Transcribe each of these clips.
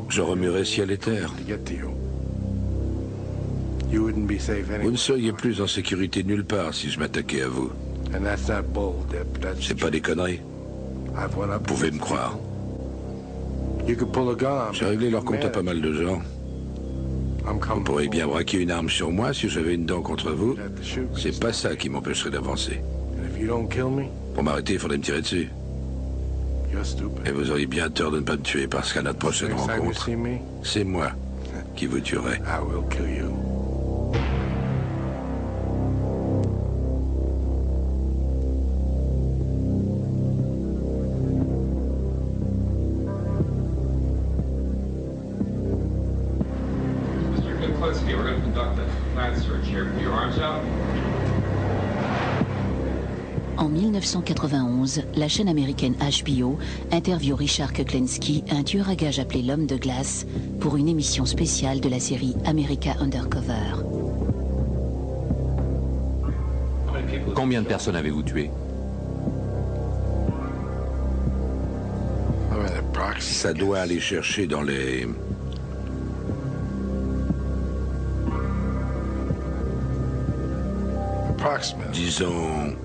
Je remuerais ciel et terre. Vous ne seriez plus en sécurité nulle part si je m'attaquais à vous. C'est pas des conneries. Vous pouvez me croire. J'ai réglé leur compte à pas mal de gens. Vous pourriez bien braquer une arme sur moi si j'avais une dent contre vous. C'est pas ça qui m'empêcherait d'avancer. Pour m'arrêter, il faudrait me tirer dessus. Et vous auriez bien tort de ne pas me tuer parce qu'à notre prochaine rencontre, c'est moi qui vous tuerai. En 1991, la chaîne américaine HBO interviewe Richard Kuklinski, un tueur à gages appelé l'Homme de glace, pour une émission spéciale de la série America Undercover. Combien de personnes avez-vous tué? Ça doit aller chercher dans les... disons...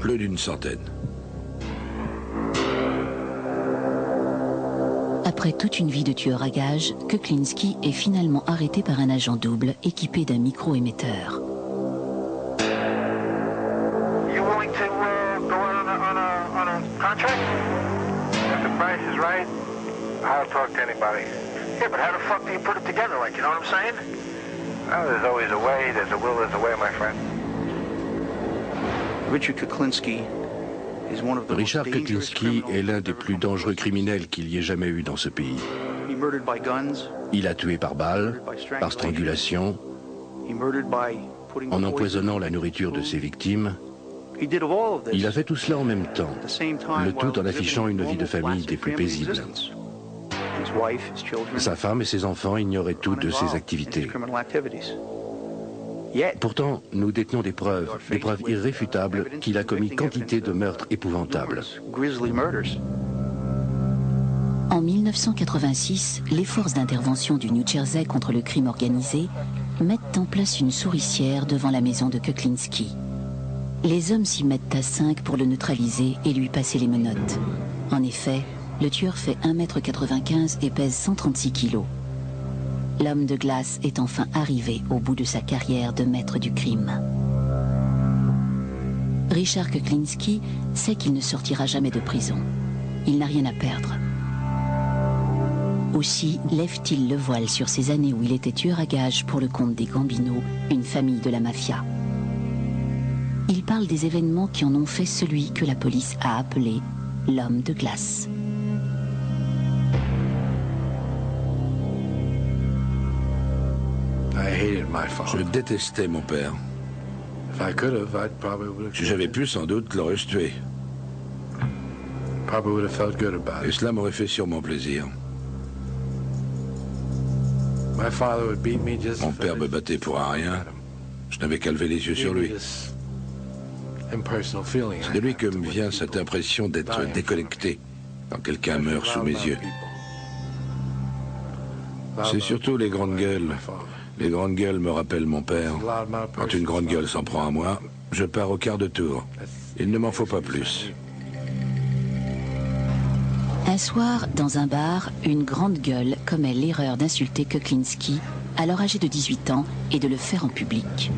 plus d'une centaine. Après toute une vie de tueur à gages, Kuklinski est finalement arrêté par un agent double équipé d'un micro-émetteur. Richard Kuklinski est l'un des plus dangereux criminels qu'il y ait jamais eu dans ce pays. Il a tué par balle, par strangulation, en empoisonnant la nourriture de ses victimes. Il a fait tout cela en même temps, le tout en affichant une vie de famille des plus paisibles. Sa femme et ses enfants ignoraient tout de ses activités. Pourtant, nous détenons des preuves irréfutables qu'il a commis quantité de meurtres épouvantables. En 1986, les forces d'intervention du New Jersey contre le crime organisé mettent en place une souricière devant la maison de Kuklinski. Les hommes s'y mettent à 5 pour le neutraliser et lui passer les menottes. En effet, le tueur fait 1,95 m et pèse 136 kg. L'homme de glace est enfin arrivé au bout de sa carrière de maître du crime. Richard Kuklinski sait qu'il ne sortira jamais de prison. Il n'a rien à perdre. Aussi lève-t-il le voile sur ces années où il était tueur à gages pour le compte des Gambino, une famille de la mafia. Il parle des événements qui en ont fait celui que la police a appelé l'homme de glace. Je détestais mon père. Si j'avais pu, sans doute, l'aurais-je tué. Et cela m'aurait fait sûrement plaisir. Mon père me battait pour un rien. Je n'avais qu'à lever les yeux sur lui. C'est de lui que me vient cette impression d'être déconnecté quand quelqu'un meurt sous mes yeux. C'est surtout les grandes gueules. Les grandes gueules me rappellent mon père. Quand une grande gueule s'en prend à moi, je pars au quart de tour. Il ne m'en faut pas plus. Un soir, dans un bar, une grande gueule commet l'erreur d'insulter Kuklinski, alors âgé de 18 ans, et de le faire en public.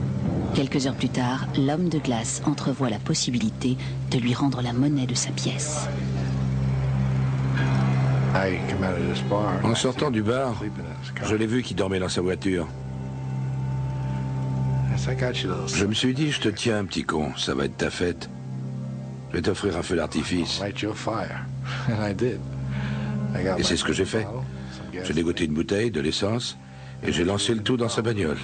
Quelques heures plus tard, l'homme de glace entrevoit la possibilité de lui rendre la monnaie de sa pièce. En sortant du bar, je l'ai vu qui dormait dans sa voiture. Je me suis dit, je te tiens un petit con, ça va être ta fête. Je vais t'offrir un feu d'artifice. Et c'est ce que j'ai fait. J'ai dégoté une bouteille, de l'essence, et j'ai lancé le tout dans sa bagnole.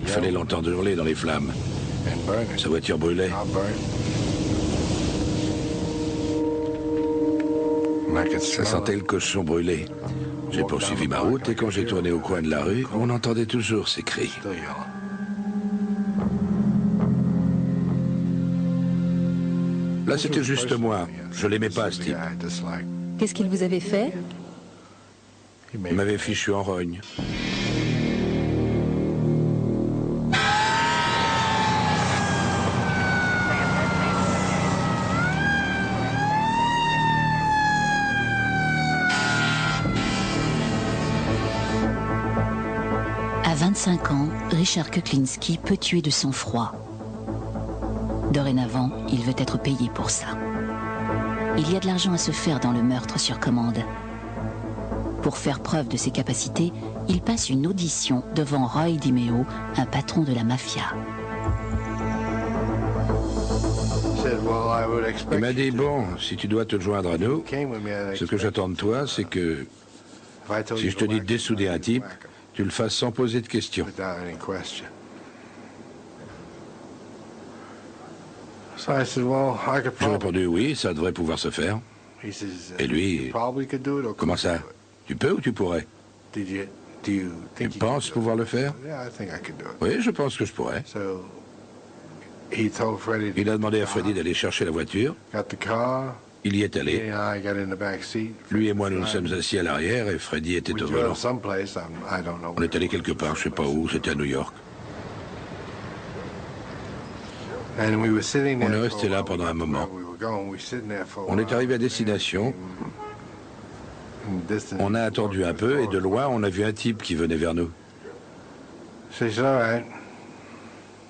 Il fallait l'entendre hurler dans les flammes. Sa voiture brûlait. Ça sentait le cochon brûlé. J'ai poursuivi ma route et quand j'ai tourné au coin de la rue, on entendait toujours ces cris. Là, c'était juste moi. Je l'aimais pas, ce type. Qu'est-ce qu'il vous avait fait? Il m'avait fichu en rogne. À 25 ans, Richard Kuklinski peut tuer de sang-froid. Dorénavant, il veut être payé pour ça. Il y a de l'argent à se faire dans le meurtre sur commande. Pour faire preuve de ses capacités, il passe une audition devant Roy DiMeo, un patron de la mafia. Il m'a dit, bon, si tu dois te joindre à nous, ce que j'attends de toi, c'est que si je te dis de dessouder un type, tu le fasses sans poser de questions. J'ai répondu oui, ça devrait pouvoir se faire. Et lui, comment ça? Tu peux ou tu pourrais? Tu penses pouvoir le faire? Oui, je pense que je pourrais. Il a demandé à Freddy d'aller chercher la voiture. Il y est allé. Lui et moi, nous nous sommes assis à l'arrière et Freddy était au volant. On est allé quelque part, je ne sais pas où, c'était à New York. On est resté là pendant un moment. On est arrivé à destination. On a attendu un peu et de loin, on a vu un type qui venait vers nous.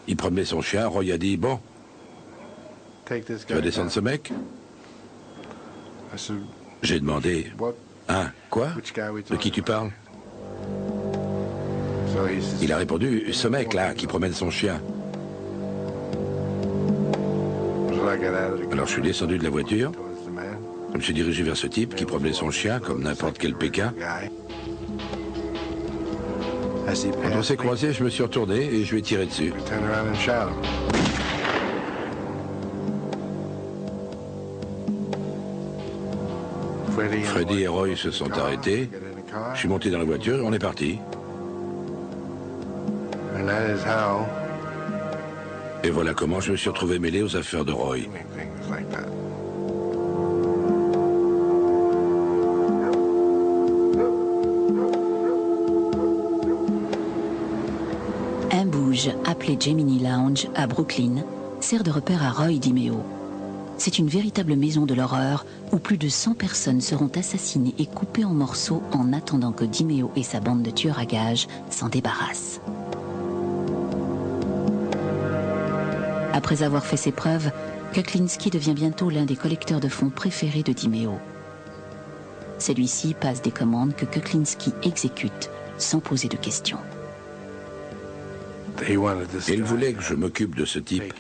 Il promenait son chien. Roy a dit, bon, tu vas descendre ce mec? J'ai demandé, hein, quoi? De qui tu parles? Il a répondu, ce mec-là qui promène son chien. Alors je suis descendu de la voiture. Je me suis dirigé vers ce type qui promenait son chien comme n'importe quel Pékin. Quand on s'est croisés, je me suis retourné et je lui ai tiré dessus. Freddy et Roy se sont arrêtés. Je suis monté dans la voiture et on est parti. Et voilà comment je me suis retrouvé mêlé aux affaires de Roy. Un bouge, appelé Gemini Lounge, à Brooklyn, sert de repère à Roy DiMeo. C'est une véritable maison de l'horreur où plus de 100 personnes seront assassinées et coupées en morceaux en attendant que DiMeo et sa bande de tueurs à gages s'en débarrassent. Après avoir fait ses preuves, Kuklinski devient bientôt l'un des collecteurs de fonds préférés de DiMeo. Celui-ci passe des commandes que Kuklinski exécute sans poser de questions. Il voulait que je m'occupe de ce type,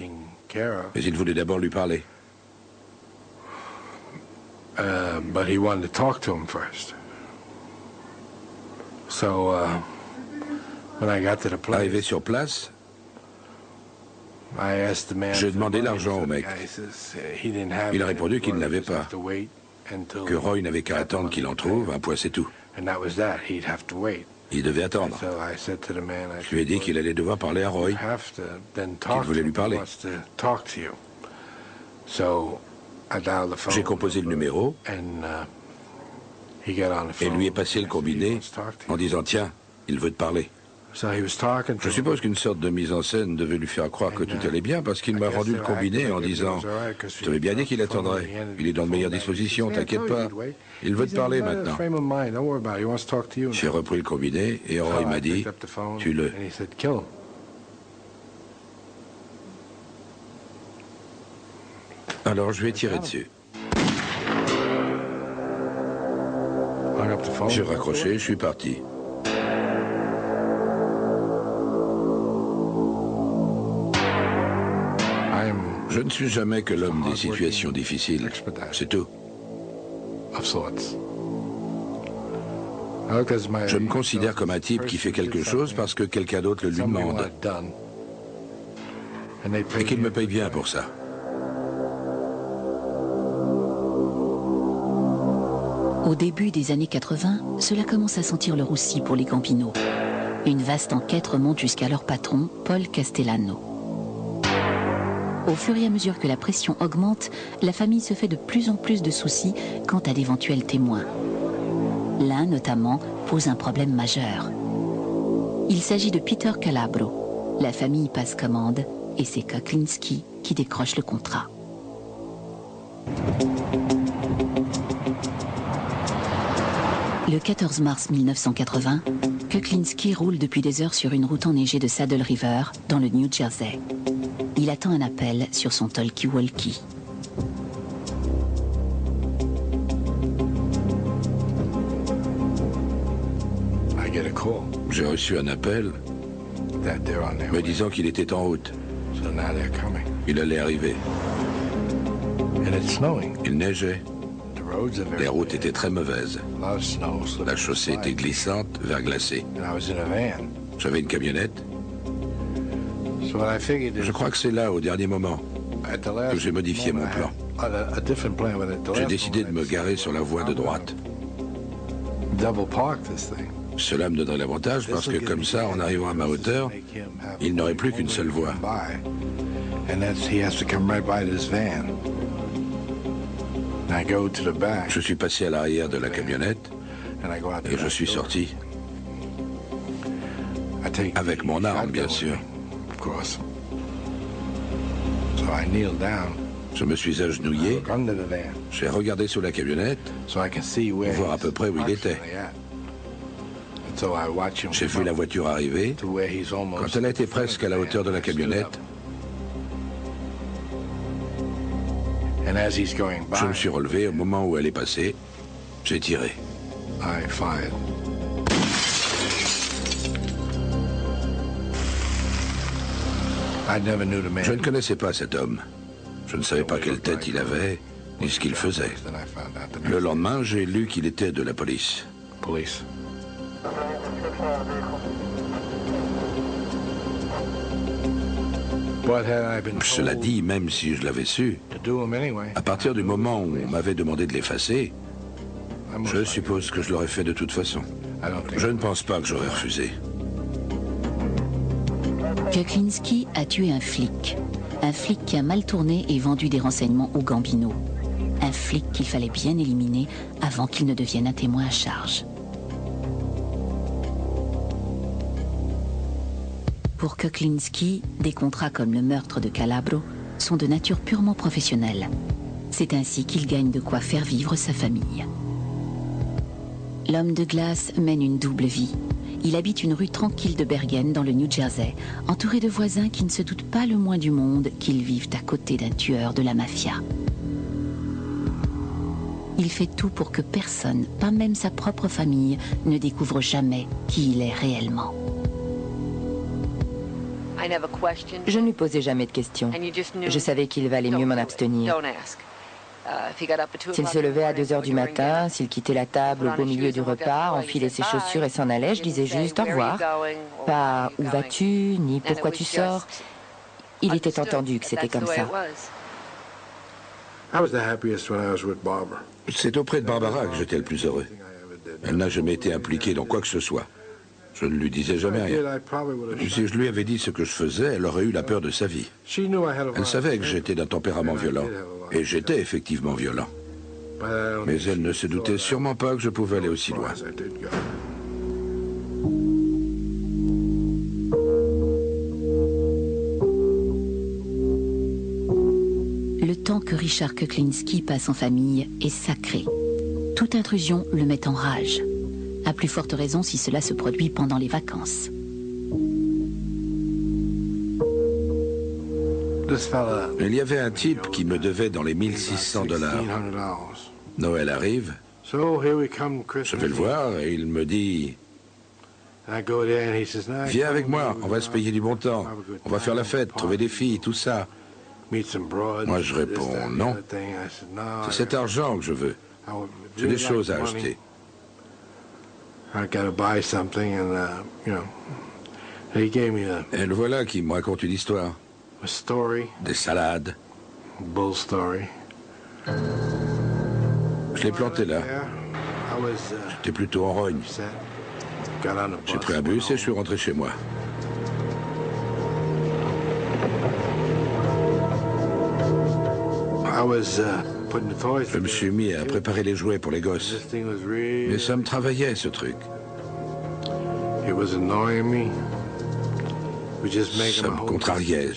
mais il voulait d'abord lui parler. Arrivé sur place, j'ai demandé l'argent au mec. Il a répondu qu'il ne l'avait pas, que Roy n'avait qu'à attendre qu'il en trouve, un point c'est tout. Il devait attendre. Je lui ai dit qu'il allait devoir parler à Roy, qu'il voulait lui parler. J'ai composé le numéro et lui ai passé le combiné en disant « Tiens, il veut te parler ». Je suppose qu'une sorte de mise en scène devait lui faire croire que tout allait bien parce qu'il m'a rendu le combiné en disant « Je t'avais bien dit qu'il attendrait. Il est dans de meilleures dispositions, t'inquiète pas. Il veut te parler maintenant. » J'ai repris le combiné et Roy m'a dit « Tue-le. » Alors je lui ai tiré dessus. J'ai raccroché, je suis parti. Je ne suis jamais que l'homme des situations difficiles. C'est tout. Je me considère comme un type qui fait quelque chose parce que quelqu'un d'autre le lui demande. Et qu'il me paye bien pour ça. Au début des années 80, cela commence à sentir le roussi pour les Gambino. Une vaste enquête remonte jusqu'à leur patron, Paul Castellano. Au fur et à mesure que la pression augmente, la famille se fait de plus en plus de soucis quant à d'éventuels témoins. L'un, notamment, pose un problème majeur. Il s'agit de Peter Calabro. La famille passe commande et c'est Kuklinski qui décroche le contrat. Le 14 mars 1980, Kuklinski roule depuis des heures sur une route enneigée de Saddle River, dans le New Jersey. Il attend un appel sur son talkie-walkie. J'ai reçu un appel me disant qu'il était en route. Il allait arriver. Il neigeait. Les routes étaient très mauvaises. La chaussée était glissante, verglacée. J'avais une camionnette. Je crois que c'est là, au dernier moment, que j'ai modifié mon plan. J'ai décidé de me garer sur la voie de droite. Cela me donnerait l'avantage parce que comme ça, en arrivant à ma hauteur, il n'aurait plus qu'une seule voie. Je suis passé à l'arrière de la camionnette et je suis sorti. Avec mon arme, bien sûr. Je me suis agenouillé, j'ai regardé sous la camionnette pour voir à peu près où il était. J'ai vu la voiture arriver. Quand elle a été presque à la hauteur de la camionnette, je me suis relevé au moment où elle est passée. J'ai tiré. Je ne connaissais pas cet homme. Je ne savais pas quelle tête il avait, ni ce qu'il faisait. Le lendemain, j'ai lu qu'il était de la police. Cela dit, même si je l'avais su, à partir du moment où on m'avait demandé de l'effacer, je suppose que je l'aurais fait de toute façon. Je ne pense pas que j'aurais refusé. Kuklinski a tué un flic qui a mal tourné et vendu des renseignements au Gambino. Un flic qu'il fallait bien éliminer avant qu'il ne devienne un témoin à charge. Pour Kuklinski, des contrats comme le meurtre de Calabro sont de nature purement professionnelle. C'est ainsi qu'il gagne de quoi faire vivre sa famille. L'homme de glace mène une double vie. Il habite une rue tranquille de Bergen dans le New Jersey, entouré de voisins qui ne se doutent pas le moins du monde qu'ils vivent à côté d'un tueur de la mafia. Il fait tout pour que personne, pas même sa propre famille, ne découvre jamais qui il est réellement. Je ne lui posais jamais de questions. Je savais qu'il valait mieux m'en abstenir. S'il se levait à 2 heures du matin, s'il quittait la table au beau milieu du repas, enfilait ses chaussures et s'en allait, je disais juste au revoir. Pas où vas-tu, ni pourquoi tu sors. Il était entendu que c'était comme ça. C'est auprès de Barbara que j'étais le plus heureux. Elle n'a jamais été impliquée dans quoi que ce soit. Je ne lui disais jamais rien. Si je lui avais dit ce que je faisais, elle aurait eu la peur de sa vie. Elle savait que j'étais d'un tempérament violent. Et j'étais effectivement violent. Mais elle ne se doutait sûrement pas que je pouvais aller aussi loin. Le temps que Richard Kuklinski passe en famille est sacré. Toute intrusion le met en rage. À plus forte raison si cela se produit pendant les vacances. Il y avait un type qui me devait dans les $1600. Noël arrive, je vais le voir et il me dit « Viens avec moi, on va se payer du bon temps, on va faire la fête, trouver des filles, tout ça. » Moi je réponds « Non, c'est cet argent que je veux, j'ai des choses à acheter. » Et le voilà qui me raconte une histoire. Des salades. Je l'ai planté là. J'étais plutôt en rogne. J'ai pris un bus et je suis rentré chez moi. Je me suis mis à préparer les jouets pour les gosses. Mais ça me travaillait, ce truc. Ça me contrariait.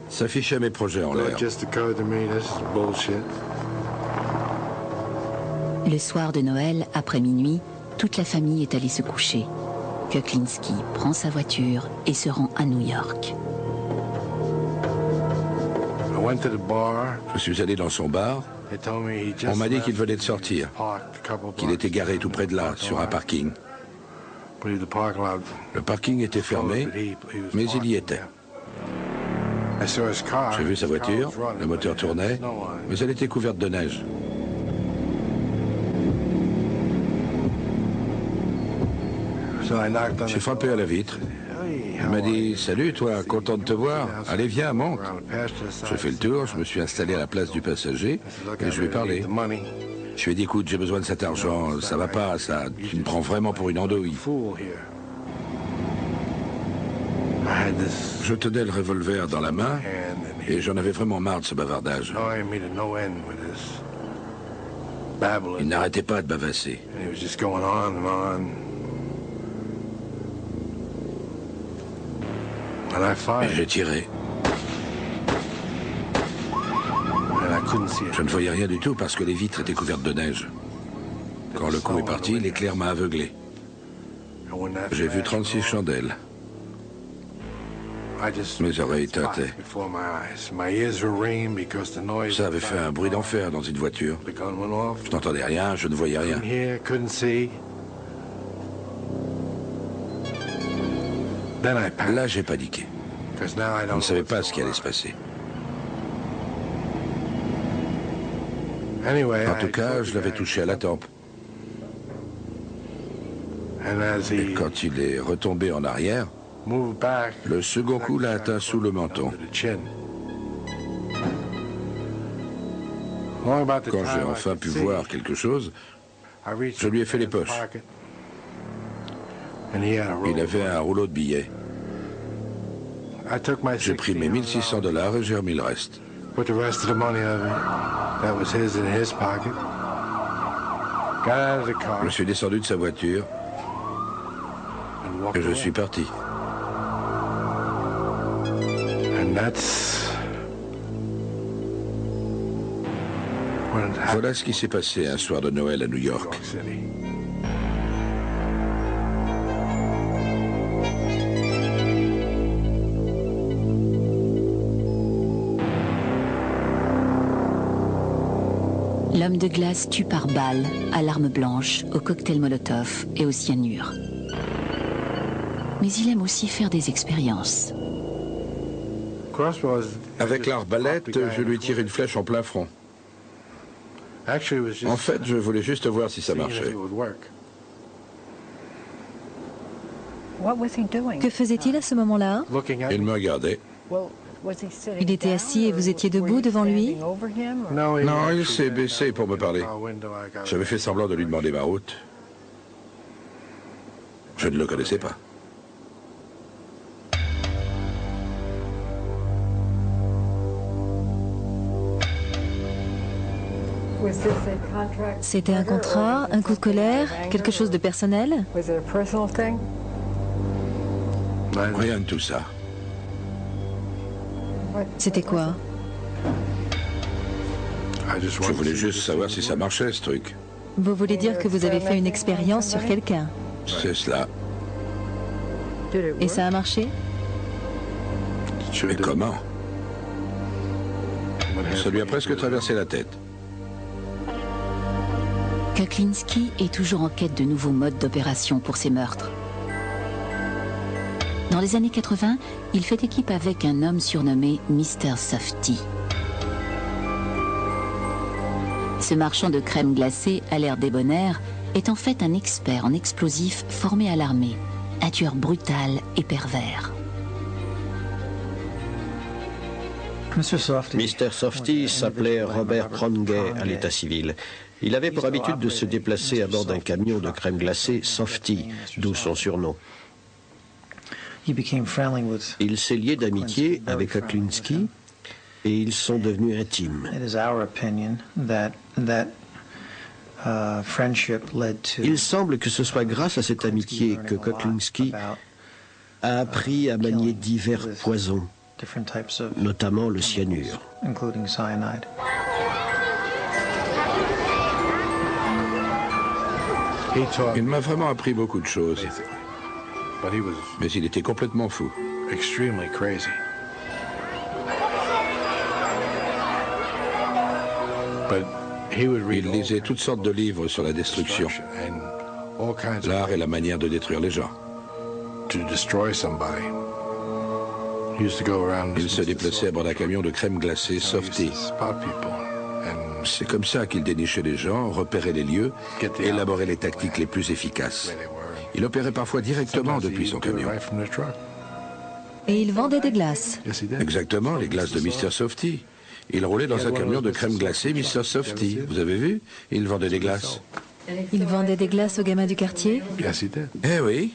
Ça fichait mes projets en l'air. Le soir de Noël, après minuit, toute la famille est allée se coucher. Kuklinski prend sa voiture et se rend à New York. Je suis allé dans son bar. On m'a dit qu'il venait de sortir, qu'il était garé tout près de là, sur un parking. Le parking était fermé, mais il y était. J'ai vu sa voiture, le moteur tournait, mais elle était couverte de neige. J'ai frappé à la vitre. Il m'a dit « Salut toi, content de te voir. Allez viens, monte ». J'ai fait le tour, je me suis installé à la place du passager et je lui ai parlé. Je lui ai dit « Écoute, j'ai besoin de cet argent, ça va pas, ça, tu me prends vraiment pour une andouille ». Je tenais le revolver dans la main et j'en avais vraiment marre de ce bavardage. Il n'arrêtait pas de bavasser. Et j'ai tiré. Je ne voyais rien du tout parce que les vitres étaient couvertes de neige. Quand le coup est parti, l'éclair m'a aveuglé. J'ai vu 36 chandelles. Mes oreilles tintaient. Ça avait fait un bruit d'enfer dans une voiture. Je n'entendais rien, je ne voyais rien. Là, j'ai paniqué. Je ne savais pas ce qui allait se passer. En tout cas, je l'avais touché à la tempe. Et quand il est retombé en arrière, le second coup l'a atteint sous le menton. Quand j'ai enfin pu voir quelque chose, je lui ai fait les poches. Il avait un rouleau de billets. J'ai pris mes $1600 et j'ai remis le reste. Je suis descendu de sa voiture et je suis parti. Voilà ce qui s'est passé un soir de Noël à New York. L'homme de glace tue par balle, à l'arme blanche, au cocktail Molotov et au cyanure. Mais il aime aussi faire des expériences. Avec l'arbalète, je lui tire une flèche en plein front. En fait, je voulais juste voir si ça marchait. Que faisait-il à ce moment-là? Il me regardait. Il était assis et vous étiez debout devant lui? Non, il s'est baissé pour me parler. J'avais fait semblant de lui demander ma route. Je ne le connaissais pas. C'était un contrat, un coup de colère, quelque chose de personnel? Rien de tout ça. C'était quoi? Je voulais juste savoir si ça marchait, ce truc. Vous voulez dire que vous avez fait une expérience sur quelqu'un? C'est cela. Et ça a marché? Mais comment? Ça lui a presque traversé la tête. Kuklinski est toujours en quête de nouveaux modes d'opération pour ses meurtres. Dans les années 80, il fait équipe avec un homme surnommé Mr. Softy. Ce marchand de crème glacée à l'air débonnaire est en fait un expert en explosifs formé à l'armée, un tueur brutal et pervers. Mr. Softy s'appelait Robert Prongay à l'état civil. Il avait pour habitude de se déplacer à bord d'un camion de crème glacée Softy, d'où son surnom. Il s'est lié d'amitié avec Kuklinski et ils sont devenus intimes. Il semble que ce soit grâce à cette amitié que Kuklinski a appris à manier divers poisons, notamment le cyanure. Il m'a vraiment appris beaucoup de choses. Mais il était complètement fou. Il lisait toutes sortes de livres sur la destruction, l'art et la manière de détruire les gens. Il se déplaçait à bord d'un camion de crème glacée Softy. C'est comme ça qu'il dénichait les gens, repérait les lieux, élaborait les tactiques les plus efficaces. Il opérait parfois directement depuis son camion. Et il vendait des glaces. Exactement, les glaces de Mr. Softy. Il roulait dans un camion de crème glacée Mr. Softy. Vous avez vu? Il vendait des glaces. Il vendait des glaces aux gamins du quartier? Eh oui.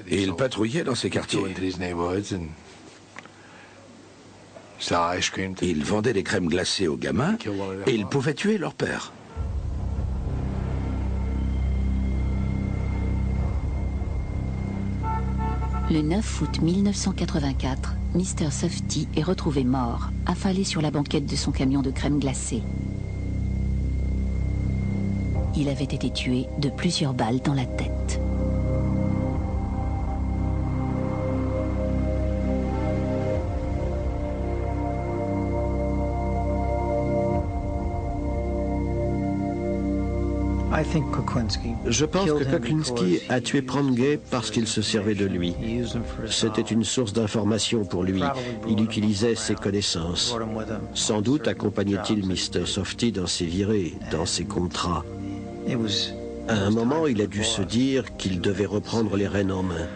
Et il patrouillait dans ces quartiers. Il vendait des crèmes glacées aux gamins et il pouvait tuer leur père. Le 9 août 1984, Mr. Softy est retrouvé mort, affalé sur la banquette de son camion de crème glacée. Il avait été tué de plusieurs balles dans la tête. Je pense que Kuklinski a tué Prangay parce qu'il se servait de lui. C'était une source d'information pour lui. Il utilisait ses connaissances. Sans doute accompagnait-il Mr. Softy dans ses virées, dans ses contrats. À un moment, il a dû se dire qu'il devait reprendre les rênes en main.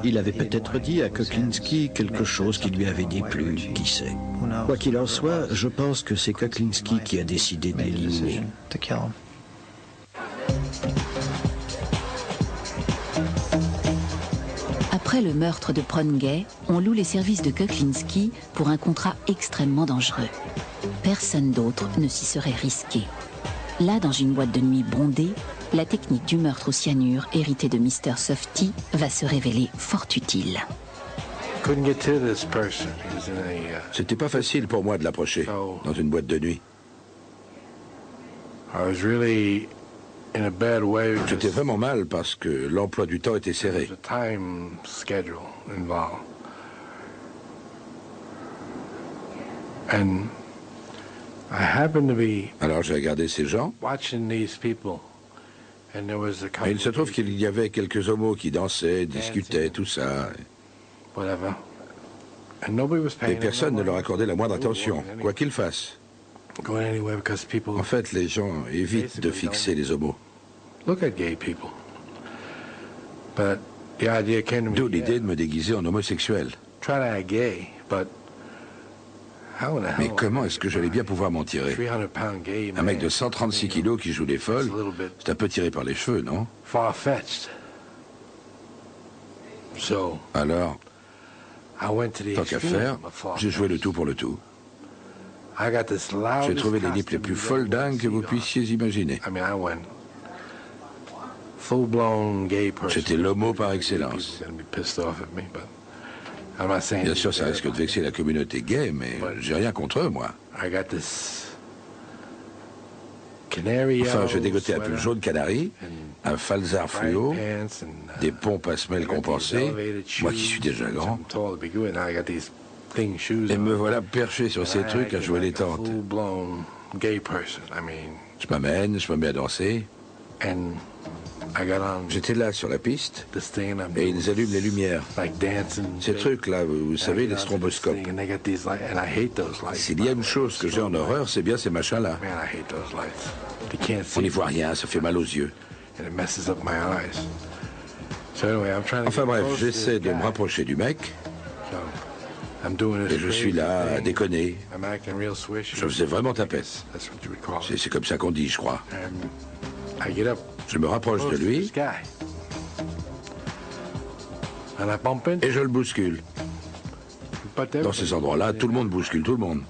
Il avait peut-être dit à Kuklinski quelque chose qui lui avait déplu, qui sait. Quoi qu'il en soit, je pense que c'est Kuklinski qui a décidé de l'éliminer. Après le meurtre de Prangay, on loue les services de Kuklinski pour un contrat extrêmement dangereux. Personne d'autre ne s'y serait risqué. Là, dans une boîte de nuit bondée, la technique du meurtre au cyanure hérité de Mr. Softy va se révéler fort utile. C'était pas facile pour moi de l'approcher dans une boîte de nuit. J'étais vraiment mal parce que l'emploi du temps était serré. Alors j'ai regardé ces gens. Et il se trouve qu'il y avait quelques homos qui dansaient, discutaient, tout ça. Et personne ne leur accordait la moindre attention, quoi qu'ils fassent. En fait, les gens évitent de fixer les homos. D'où l'idée de me déguiser en homosexuel. Mais comment est-ce que j'allais bien pouvoir m'en tirer? Un mec de 136 kilos qui joue les folles, c'est un peu tiré par les cheveux, non? Alors, tant qu'à faire, j'ai joué le tout pour le tout. J'ai trouvé les nippes les plus folles dingues que vous puissiez imaginer. J'étais l'homo par excellence. Bien sûr, ça risque de vexer la communauté gay, mais j'ai rien contre eux, moi. Enfin, je dégotais un pull jaune canari, un falzar fluo, des pompes à semelles compensées, moi qui suis déjà grand. Et me voilà perché sur ces trucs à jouer les tantes. Je m'amène, je me mets à danser. J'étais là sur la piste et ils allument les lumières. Ces trucs-là, vous savez, les stromboscopes. S'il y a une chose que j'ai en horreur, c'est bien ces machins-là. On n'y voit rien, ça fait mal aux yeux. Enfin bref, j'essaie de me rapprocher du mec. Et je suis là à déconner. Je faisais vraiment tapette. C'est comme ça qu'on dit, je crois. Je me rapproche de lui et je le bouscule. Dans ces endroits-là, tout le monde bouscule tout le monde.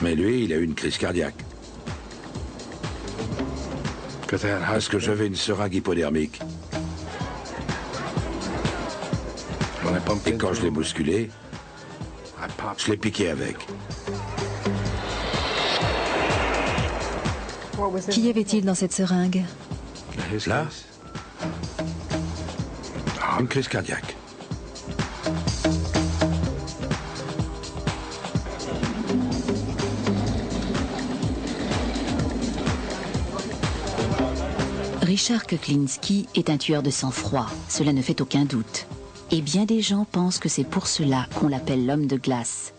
Mais lui, il a eu une crise cardiaque. Parce que j'avais une seringue hypodermique. Et quand je l'ai bousculé, je l'ai piqué avec. Qu'y avait-il dans cette seringue? Là, une crise cardiaque. Richard Kuklinski est un tueur de sang-froid, cela ne fait aucun doute. Et bien des gens pensent que c'est pour cela qu'on l'appelle l'homme de glace.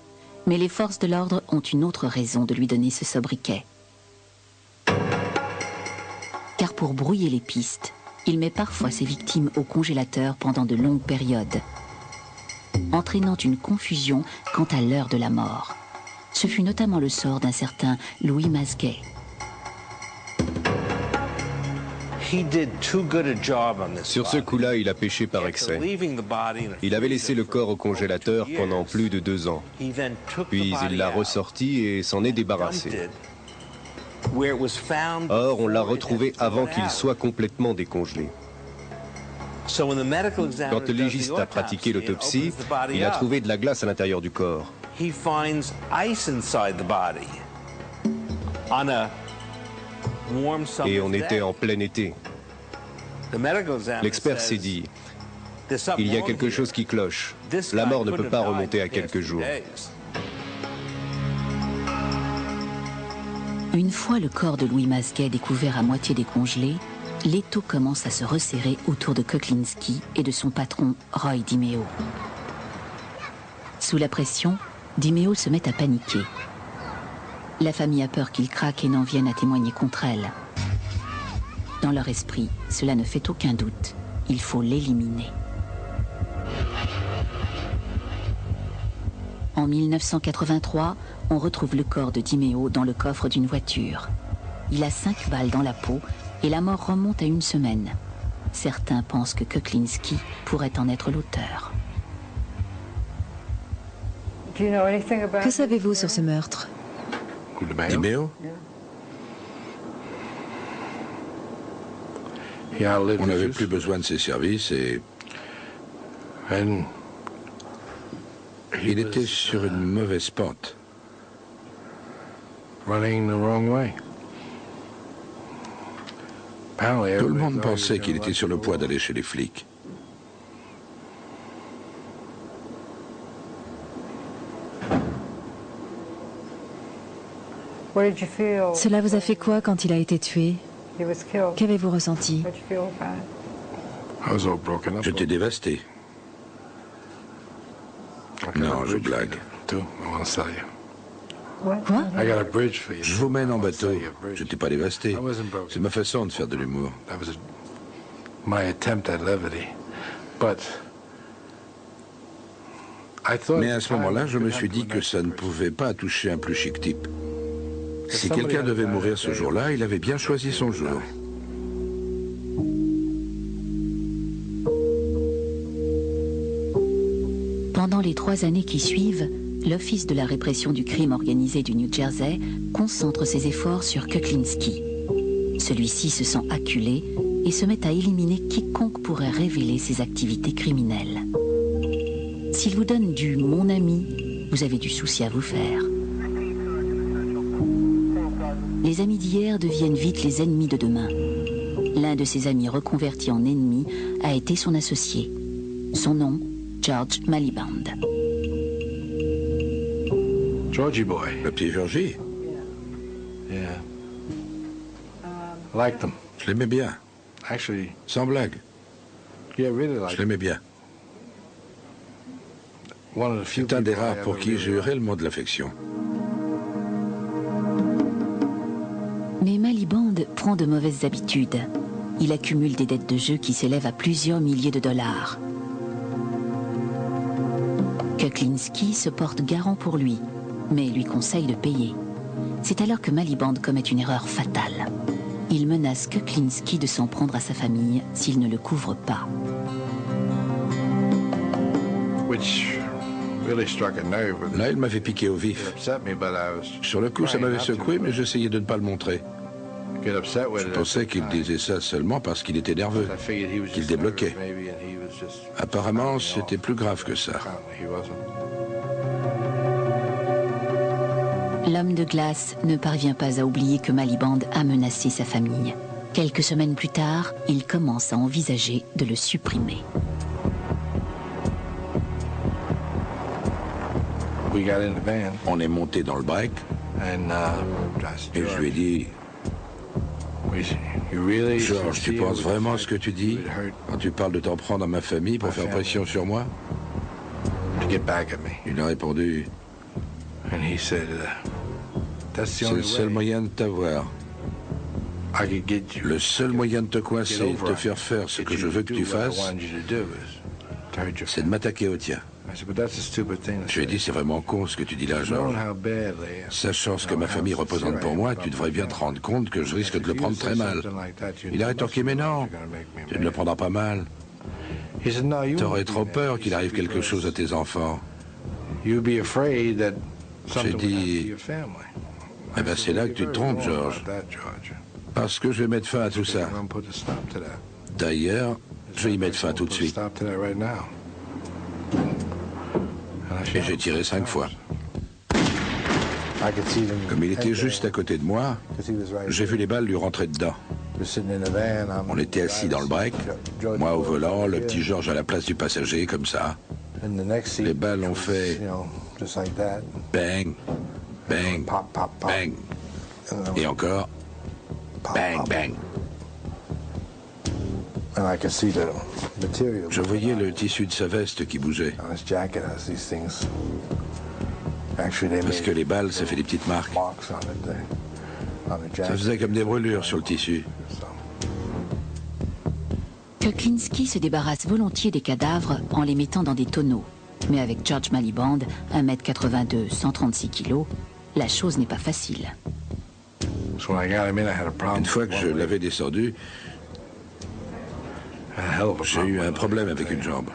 Mais les forces de l'ordre ont une autre raison de lui donner ce sobriquet. Car pour brouiller les pistes, il met parfois ses victimes au congélateur pendant de longues périodes, entraînant une confusion quant à l'heure de la mort. Ce fut notamment le sort d'un certain Louis Masguet. Sur ce coup-là, il a péché par excès. Il avait laissé le corps au congélateur pendant plus de 2 ans. Puis il l'a ressorti et s'en est débarrassé. Or, on l'a retrouvé avant qu'il soit complètement décongelé. Quand le légiste a pratiqué l'autopsie, il a trouvé de la glace à l'intérieur du corps. Et on était en plein été. L'expert s'est dit, il y a quelque chose qui cloche. La mort ne peut pas remonter à quelques jours. Une fois le corps de Louis Masguet découvert à moitié décongelé, l'étau commence à se resserrer autour de Kuklinski et de son patron Roy DiMeo. Sous la pression, DiMeo se met à paniquer. La famille a peur qu'il craque et n'en vienne à témoigner contre elle. Dans leur esprit, cela ne fait aucun doute. Il faut l'éliminer. En 1983, on retrouve le corps de DiMeo dans le coffre d'une voiture. Il a 5 balles dans la peau et la mort remonte à 1 semaine. Certains pensent que Kuklinski pourrait en être l'auteur. Que savez-vous sur ce meurtre? DiMeo? On n'avait plus besoin de ses services et il était sur une mauvaise pente. Tout le monde pensait qu'il était sur le point d'aller chez les flics. Cela vous a fait quoi quand il a été tué? Qu'avez-vous ressenti? J'étais dévasté. Non, je blague. Quoi? Je vous mène en bateau. J'étais pas dévasté. C'est ma façon de faire de l'humour. Mais à ce moment-là, je me suis dit que ça ne pouvait pas toucher un plus chic type. Si quelqu'un devait mourir ce jour-là, il avait bien choisi son jour. Pendant les 3 années qui suivent, l'Office de la répression du crime organisé du New Jersey concentre ses efforts sur Kuklinski. Celui-ci se sent acculé et se met à éliminer quiconque pourrait révéler ses activités criminelles. S'il vous donne du « mon ami », vous avez du souci à vous faire. Les amis d'hier deviennent vite les ennemis de demain. L'un de ses amis reconverti en ennemi a été son associé. Son nom, George Maliband. Georgie boy. Le petit Georgie. Yeah. Liked him. Je l'aimais bien. Actually, Sans blague. yeah, really liked Je l'aimais bien. One of the few C'est un des people I rares pour ever qui j'ai eu really réellement de l'affection. Mais Maliband prend de mauvaises habitudes. Il accumule des dettes de jeu qui s'élèvent à plusieurs milliers de dollars. Kuklinski se porte garant pour lui, mais lui conseille de payer. C'est alors que Maliband commet une erreur fatale. il menace Kuklinski de s'en prendre à sa famille s'il ne le couvre pas. Là, il m'avait piqué au vif. Sur le coup, ça m'avait secoué, mais j'essayais de ne pas le montrer. Je pensais qu'il disait ça seulement parce qu'il était nerveux, qu'il débloquait. Apparemment, c'était plus grave que ça. L'homme de glace ne parvient pas à oublier que Miliband a menacé sa famille. Quelques semaines plus tard, il commence à envisager de le supprimer. On est monté dans le break et je lui ai dit, George, tu penses vraiment ce que tu dis quand tu parles de t'en prendre à ma famille pour faire pression sur moi? Il a répondu, c'est le seul moyen de t'avoir. Le seul moyen de te coincer et de te faire faire ce que je veux que tu fasses, c'est de m'attaquer au tien. Je lui ai dit, c'est vraiment con ce que tu dis là, George. Sachant ce que ma famille représente pour moi, tu devrais bien te rendre compte que je risque de le prendre très mal. Il a rétorqué, mais non, tu ne le prendras pas mal. T'aurais trop peur qu'il arrive quelque chose à tes enfants. J'ai dit, eh ben c'est là que tu te trompes, George. Parce que je vais mettre fin à tout ça. D'ailleurs, je vais y mettre fin tout de suite. Et j'ai tiré 5 fois. Comme il était juste à côté de moi, j'ai vu les balles lui rentrer dedans. On était assis dans le break, moi au volant, le petit George à la place du passager, comme ça. Les balles ont fait bang, bang, bang. Et encore bang, bang. Je voyais le tissu de sa veste qui bougeait. Parce que les balles, ça fait des petites marques. Ça faisait comme des brûlures sur le tissu. Kuklinski se débarrasse volontiers des cadavres en les mettant dans des tonneaux. Mais avec George Miliband, 1m82, 136 kg, la chose n'est pas facile. Une fois que je l'avais descendu, j'ai eu un problème avec une jambe.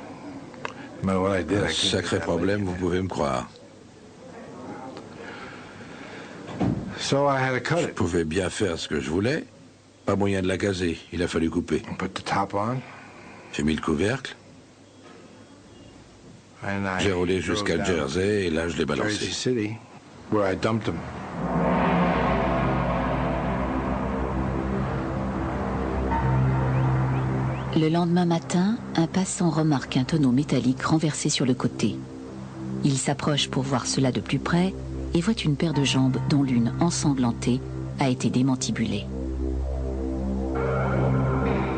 Un sacré problème, vous pouvez me croire. Je pouvais bien faire ce que je voulais, pas moyen de la gazer, il a fallu couper. J'ai mis le couvercle, j'ai roulé jusqu'à Jersey et là je l'ai balancé. Le lendemain matin, un passant remarque un tonneau métallique renversé sur le côté. Il s'approche pour voir cela de plus près et voit une paire de jambes dont l'une, ensanglantée, a été démantibulée.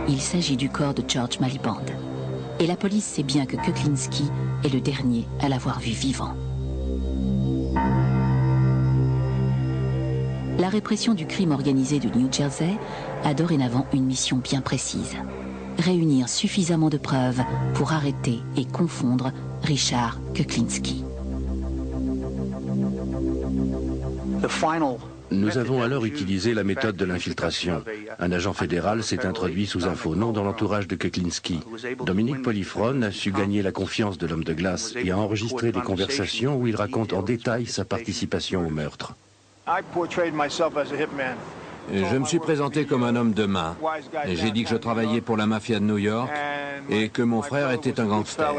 Il s'agit du corps de George Miliband. Et la police sait bien que Kuklinski est le dernier à l'avoir vu vivant. La répression du crime organisé du New Jersey a dorénavant une mission bien précise. Réunir suffisamment de preuves pour arrêter et confondre Richard Kuklinski. Nous avons alors utilisé la méthode de l'infiltration. Un agent fédéral s'est introduit sous un faux nom dans l'entourage de Kuklinski. Dominique Polifron a su gagner la confiance de l'homme de glace et a enregistré des conversations où il raconte en détail sa participation au meurtre. Je me suis présenté comme un homme de main. Et j'ai dit que je travaillais pour la mafia de New York et que mon frère était un gangster.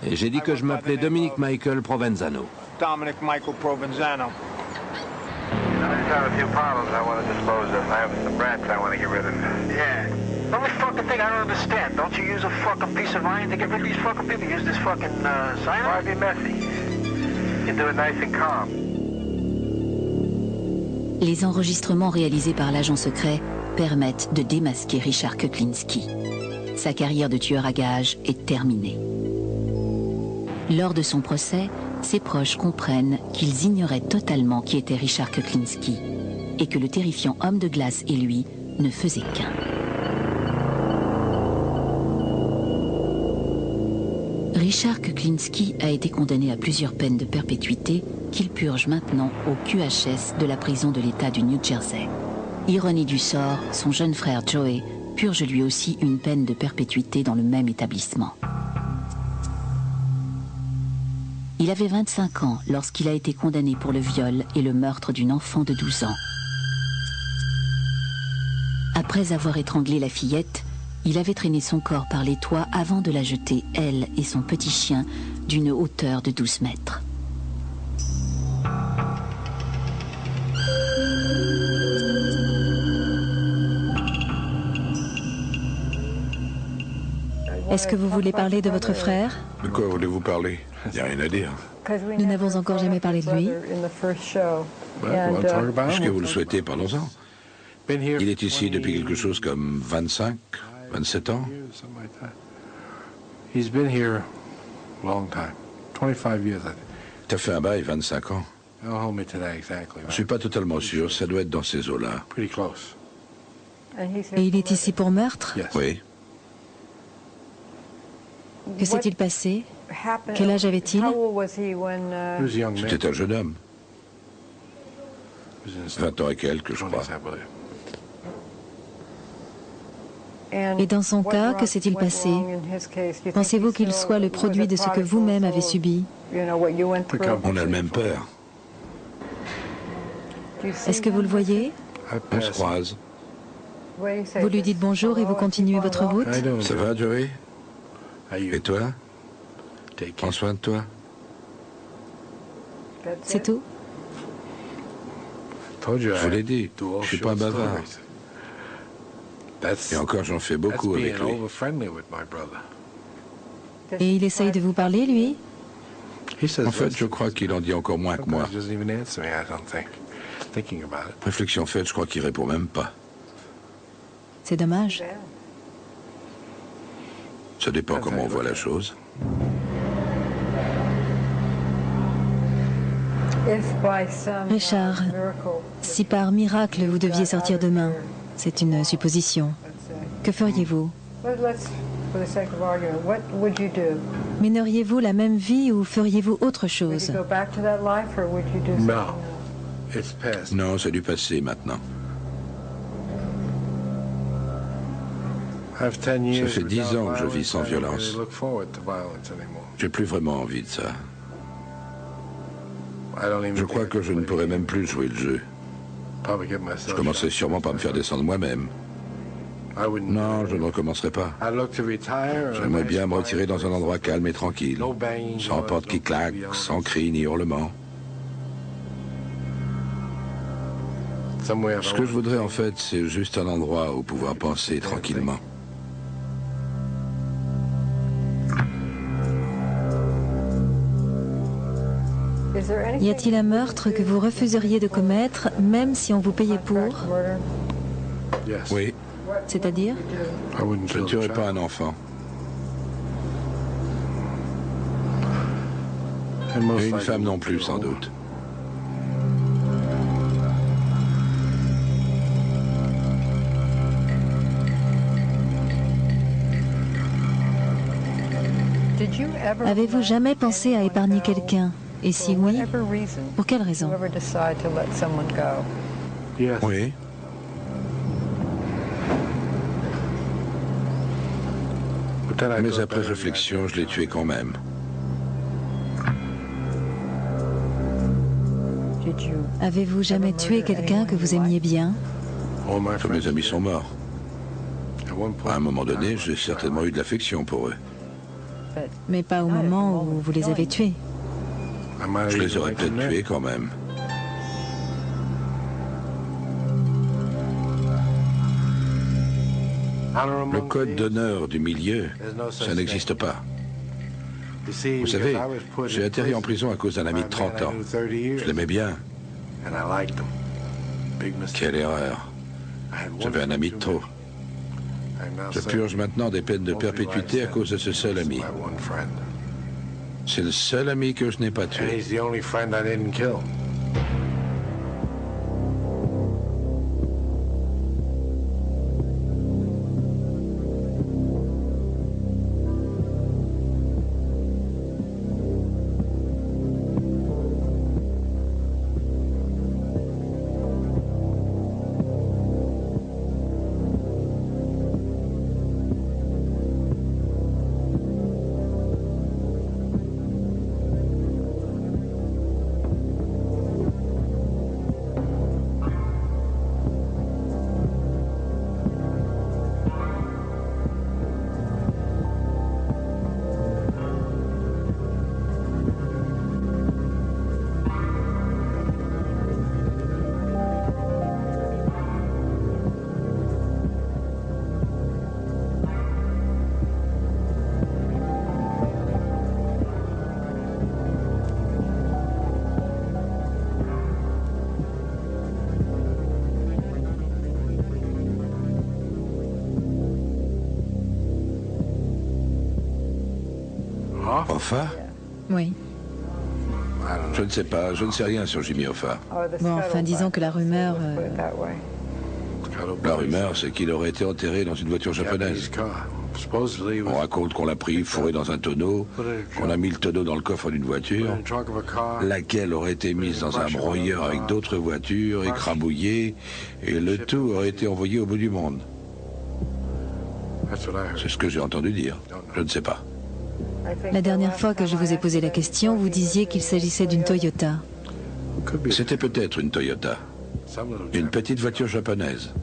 Et j'ai dit que je m'appelais Dominic Michael Provenzano. Les enregistrements réalisés par l'agent secret permettent de démasquer Richard Kuklinski. Sa carrière de tueur à gages est terminée. Lors de son procès, ses proches comprennent qu'ils ignoraient totalement qui était Richard Kuklinski et que le terrifiant homme de glace et lui ne faisaient qu'un. Richard Kuklinski a été condamné à plusieurs peines de perpétuité qu'il purge maintenant au QHS de la prison de l'État du New Jersey. Ironie du sort, son jeune frère Joey purge lui aussi une peine de perpétuité dans le même établissement. Il avait 25 ans lorsqu'il a été condamné pour le viol et le meurtre d'une enfant de 12 ans. Après avoir étranglé la fillette, il avait traîné son corps par les toits avant de la jeter, elle et son petit chien, d'une hauteur de 12 mètres. Est-ce que vous voulez parler de votre frère? De quoi voulez-vous parler? Il n'y a rien à dire. Nous n'avons encore jamais parlé de lui. Puisque vous le souhaitez, parlons-en. Il est ici depuis quelque chose comme 25, 27 ans. T'as fait un bail, 25 ans. Je ne suis pas totalement sûr, ça doit être dans ces eaux-là. Et il est ici pour meurtre? Oui. Que s'est-il passé? Quel âge avait-il? C'était un jeune homme. 20 ans et quelques, je crois. Et dans son cas, que s'est-il passé? Pensez-vous qu'il soit le produit de ce que vous-même avez subi? On a le même père. Est-ce que vous le voyez? On se croise. Vous lui dites bonjour et vous continuez votre route? Ça va, Joey? Et toi? Prends soin de toi. C'est tout? Je vous l'ai dit, je suis pas un bavard. Et encore, j'en fais beaucoup avec lui. Et il essaye de vous parler, lui? En fait, je crois qu'il en dit encore moins que moi. Réflexion faite, je crois qu'il répond même pas. C'est dommage. Ça dépend comment on voit la chose. Richard, si par miracle vous deviez sortir demain, c'est une supposition, que feriez-vous? Mèneriez-vous la même vie ou feriez-vous autre chose? Non, c'est du passé maintenant. Ça fait 10 ans que je vis sans violence. J'ai plus vraiment envie de ça. Je crois que je ne pourrais même plus jouer le jeu. Je commencerai sûrement par me faire descendre moi-même. Non, je ne recommencerai pas. J'aimerais bien me retirer dans un endroit calme et tranquille, sans porte qui claque, sans cris ni hurlements. Ce que je voudrais en fait, c'est juste un endroit où pouvoir penser tranquillement. Y a-t-il un meurtre que vous refuseriez de commettre, même si on vous payait pour? Oui. C'est-à-dire? Je ne tuerai pas un enfant. Et une femme non plus, sans doute. Avez-vous jamais pensé à épargner quelqu'un? Et si oui, pour quelle raison? Oui. Mais après réflexion, je l'ai tué quand même. Avez-vous jamais tué quelqu'un que vous aimiez bien? Tous mes amis sont morts. À un moment donné, j'ai certainement eu de l'affection pour eux. Mais pas au moment où vous les avez tués. Je les aurais peut-être tués quand même. Le code d'honneur du milieu, ça n'existe pas. Vous savez, j'ai atterri en prison à cause d'un ami de 30 ans. Je l'aimais bien. Quelle erreur. J'avais un ami de trop. Je purge maintenant des peines de perpétuité à cause de ce seul ami. C'est le seul ami que je n'ai pas tué. Hoffa? Oui. Je ne sais pas, je ne sais rien sur Jimmy Hoffa. Bon, enfin, disons que la rumeur... La rumeur, c'est qu'il aurait été enterré dans une voiture japonaise. On raconte qu'on l'a pris fourré dans un tonneau, qu'on a mis le tonneau dans le coffre d'une voiture, laquelle aurait été mise dans un broyeur avec d'autres voitures, écrabouillée, et le tout aurait été envoyé au bout du monde. C'est ce que j'ai entendu dire. Je ne sais pas. La dernière fois que je vous ai posé la question, vous disiez qu'il s'agissait d'une Toyota. C'était peut-être une Toyota. Une petite voiture japonaise.